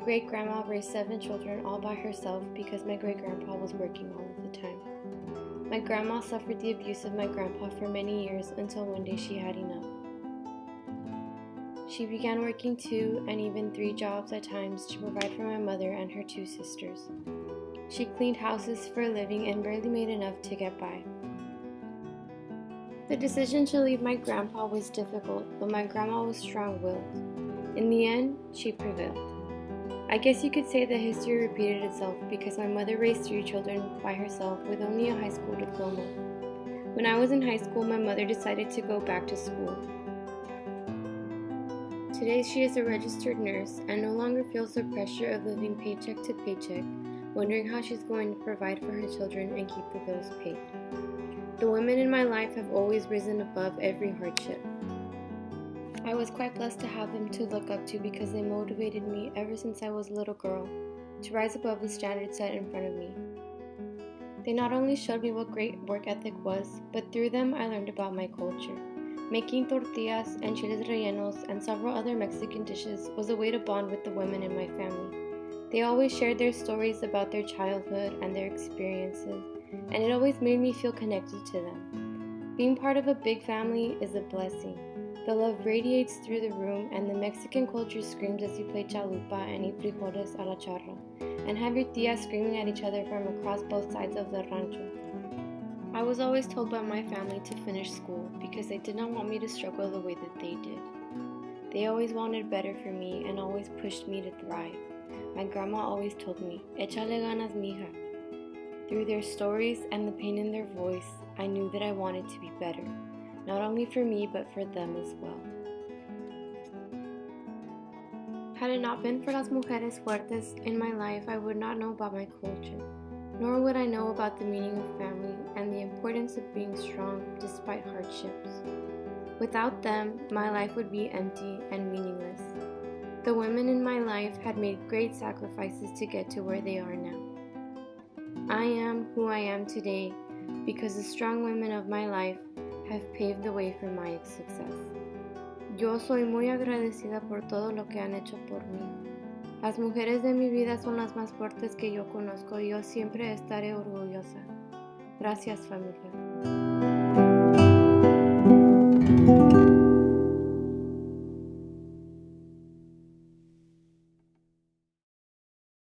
great-grandma raised 7 children all by herself because my great-grandpa was working all of the time. My grandma suffered the abuse of my grandpa for many years until one day she had enough. She began working 2 and even 3 jobs at times to provide for my mother and her 2 sisters. She cleaned houses for a living and barely made enough to get by. The decision to leave my grandpa was difficult, but my grandma was strong-willed. In the end, she prevailed. I guess you could say that history repeated itself because my mother raised 3 children by herself with only a high school diploma. When I was in high school, my mother decided to go back to school. Today, she is a registered nurse and no longer feels the pressure of living paycheck to paycheck, wondering how she's going to provide for her children and keep the bills paid. The women in my life have always risen above every hardship. I was quite blessed to have them to look up to because they motivated me ever since I was a little girl to rise above the standards set in front of me. They not only showed me what great work ethic was, but through them I learned about my culture. Making tortillas and chiles rellenos and several other Mexican dishes was a way to bond with the women in my family. They always shared their stories about their childhood and their experiences, and it always made me feel connected to them. Being part of a big family is a blessing. The love radiates through the room, and the Mexican culture screams as you play chalupa and eat frijoles a la charra, and have your tias screaming at each other from across both sides of the rancho. I was always told by my family to finish school because they did not want me to struggle the way that they did. They always wanted better for me and always pushed me to thrive. My grandma always told me, "Échale ganas, mija." Through their stories and the pain in their voice, I knew that I wanted to be better. Not only for me, but for them as well. Had it not been for las mujeres fuertes in my life, I would not know about my culture, nor would I know about the meaning of family and the importance of being strong despite hardships. Without them, my life would be empty and meaningless. The women in my life had made great sacrifices to get to where they are now. I am who I am today because the strong women of my life have paved the way for my success. Yo soy muy agradecida por todo lo que han hecho por mí. Las mujeres de mi vida son las más fuertes que yo conozco y yo siempre estaré orgullosa. Gracias, familia.